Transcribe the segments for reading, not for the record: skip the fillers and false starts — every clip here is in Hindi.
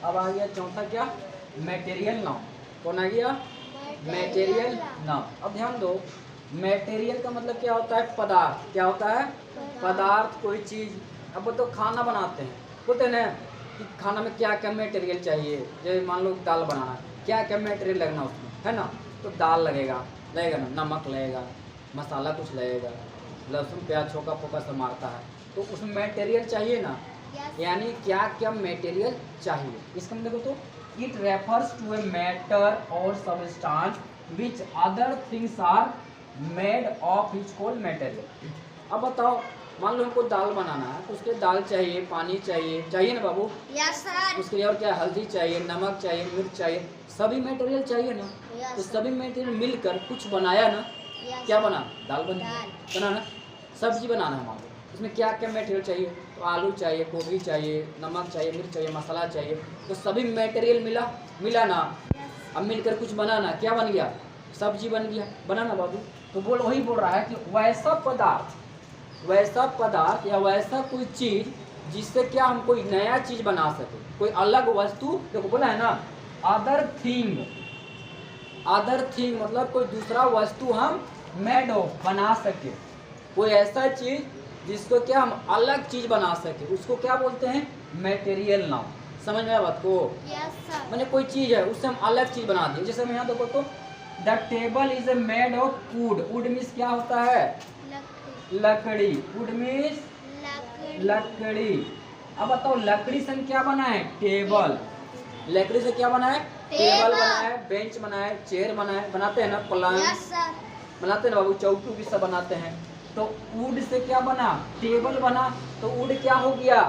अब आ गया चौथा क्या, मटेरियल नाउन। कौन आ गया, मटेरियल नाउन। अब ध्यान दो, मटेरियल का मतलब क्या होता है, पदार्थ। क्या होता है, पदार्थ, कोई चीज। अब तो खाना बनाते हैं, बोलते हैं ना कि खाना में क्या क्या मटेरियल चाहिए। जैसे मान लो दाल बनाना, क्या क्या मटेरियल लगना उसमें, है ना। तो दाल लगेगा ना, नमक लगेगा, मसाला कुछ लगेगा, लहसुन प्याज छोका फोका सब मारता है, तो उसमें मटेरियल चाहिए ना। यानी क्या क्या मटेरियल चाहिए, इसका मतलब देखो तो it refers to a matter और substance which other things are made of is called material. अब बताओ, मान लो हमको दाल बनाना है, तो उसके दाल चाहिए, पानी चाहिए ना बाबू। Yes sir. उसके लिए और क्या, हल्दी चाहिए, नमक चाहिए, मिर्च चाहिए, सभी मटेरियल चाहिए ना। तो सभी मटेरियल मिलकर कुछ बनाया ना। क्या बना, दाल बना ना। सब्जी बनाना है मान लो, उसमें क्या क्या मटेरियल चाहिए, तो आलू चाहिए, गोभी चाहिए, नमक चाहिए, मिर्च चाहिए, मसाला चाहिए। तो सभी मटेरियल मिला ना। अब मिलकर कुछ बनाना, क्या बन गया, सब्जी बन गया, बनाना बाबू। तो वही बोल रहा है कि वैसा पदार्थ या वैसा कोई चीज जिससे क्या हम कोई नया चीज बना सके, कोई अलग वस्तु। देखो बोला है ना, अदर थिंग मतलब कोई दूसरा वस्तु हम मेड ऑफ बना सके, कोई ऐसा चीज जिसको क्या हम अलग चीज बना सके, उसको क्या बोलते हैं, मटेरियल नाउन। समझ में आया बात को। Yes sir. मैंने कोई चीज है उससे हम अलग चीज बना दिए। जैसे मैं यहाँ देखो तो the table is a made of would. Would means क्या होता है, लकड़ी। वुड मीन्स लकड़ी। अब बताओ लकड़ी से हम क्या बना है, टेबल। लकड़ी से क्या बना है, टेबल बना है, बेंच बना है, चेयर बना है, बनाते हैं ना, पलंग बनाते हैं ना बाबू, चौकी भी सब बनाते हैं। तो वुड से क्या बना, टेबल बना। तो वुड क्या हो गया,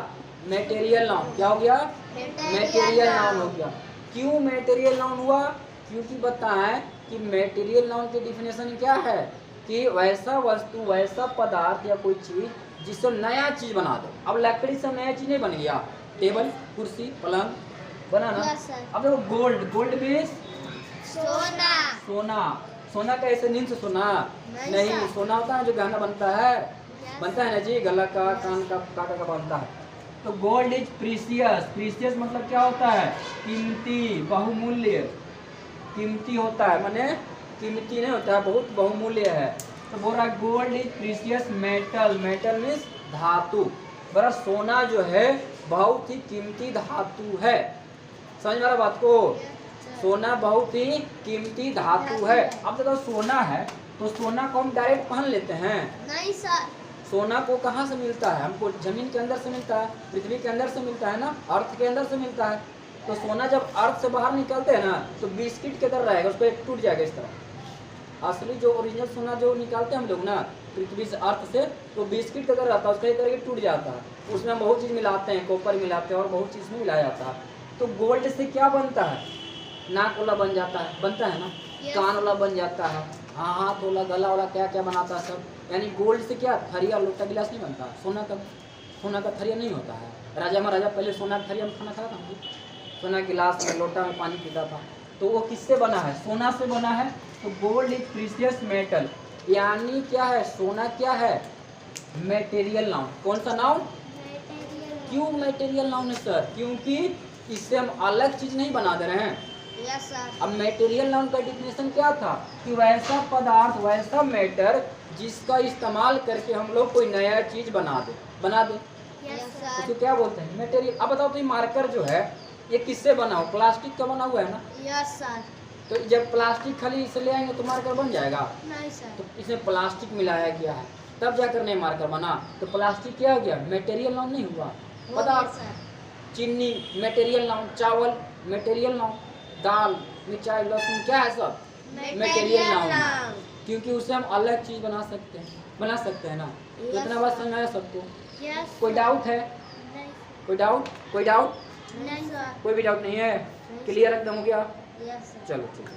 मटेरियल नाउन। क्या हो गया, मटेरियल नाउन हो गया। क्यों मटेरियल नाउन हुआ, क्योंकि बताएं कि मटेरियल नाउन की डिफिनेशन क्या है, कि वैसा वस्तु, वैसा पदार्थ या कोई चीज जिससे नया चीज बना दो। अब लकड़ी से नया चीज नहीं बन गया, टेबल, कुर्सी, पलंग बना ना। अब देखो गोल्ड मीन्स सोना का ऐसे नींद से सोना नहीं। सोना होता है जो गहना बनता है ना जी, गला का, कान का, काका का बनता है। तो गोल्ड इज प्रीसियस मतलब क्या होता है, कीमती, बहुमूल्य, कीमती होता है, माने कीमती नहीं होता है, बहुत बहुमूल्य है। तो बोल रहा है gold is precious metal means धातु। बड़ा सोना जो है बहुत ही कीमती धातु है। समझ में आ रहा बात को, सोना बहुत ही कीमती धातु है। अब देखो सोना है, तो सोना को हम डायरेक्ट पहन लेते हैं, नहीं सर। सोना को कहाँ से मिलता है, हमको जमीन के अंदर से मिलता है, पृथ्वी के अंदर से मिलता है ना, अर्थ के अंदर से मिलता है। तो सोना जब अर्थ से बाहर निकलते हैं ना, तो बिस्किट की तरह रहेगा, उसको टूट जाएगा इस तरह। असली जो ओरिजिनल सोना जो निकालते हैं हम लोग ना पृथ्वी से, अर्थ से, तो बिस्किट की तरह रहता है, उसका एक करके टूट जाता है। उसमें हम बहुत चीज़ मिलाते हैं, कॉपर मिलाते हैं और बहुत चीज़ में मिलाया जाता है। तो गोल्ड से क्या बनता है, नाक वाला बन जाता है, बनता है ना, कान वाला बन जाता है, हाँ हाथ वाला, गला वाला, क्या क्या बनाता है सब। यानी गोल्ड से क्या, थरिया, लोटा, गिलास नहीं बनता। सोना का थरिया नहीं होता है। राजा महाराजा पहले सोना का थरिया में खाना खाता था, सोना गिलास में, लोटा में पानी पीता था। तो वो किससे बना है, सोना से बना है। तो गोल्ड इज प्रीसियस मेटल, यानी क्या है, सोना क्या है, मटेरियल नाउन। कौन सा नाउन, क्यों मटेरियल नाउन है सर, क्योंकि इससे हम अलग चीज नहीं बना दे रहे हैं। Yes sir. अब मटेरियल नाउन का डिफिनेशन क्या था, कि वैसा पदार्थ, वैसा मैटर जिसका इस्तेमाल करके हम लोग कोई नया चीज बना दे। Yes sir. उसको क्या बोलते हैं, मटेरियल। अब बताओ तो ये मार्कर जो है ये किससे बना हो, प्लास्टिक का बना हुआ है ना। Yes sir. तो जब प्लास्टिक खाली इसे ले आएंगे तो मार्कर बन जाएगा, नहीं सर। तो इसमें प्लास्टिक मिलाया गया है तब जाकर नहीं मार्कर बना। तो प्लास्टिक क्या हो गया, मटेरियल नाउन नहीं हुआ। पदार्थ, चीनी मटेरियल नाउन, चावल मटेरियल नाउन, दाल, मिर्चाई, लहसुन, क्या है सब मटेरियल नाउन, क्योंकि उससे हम अलग चीज बना सकते हैं ना। तो इतना बात समझ आया सबको। कोई डाउट है, कोई डाउट नहीं सर। कोई भी डाउट नहीं है, क्लियर एकदम हो गया। Yes sir. चलो ठीक है।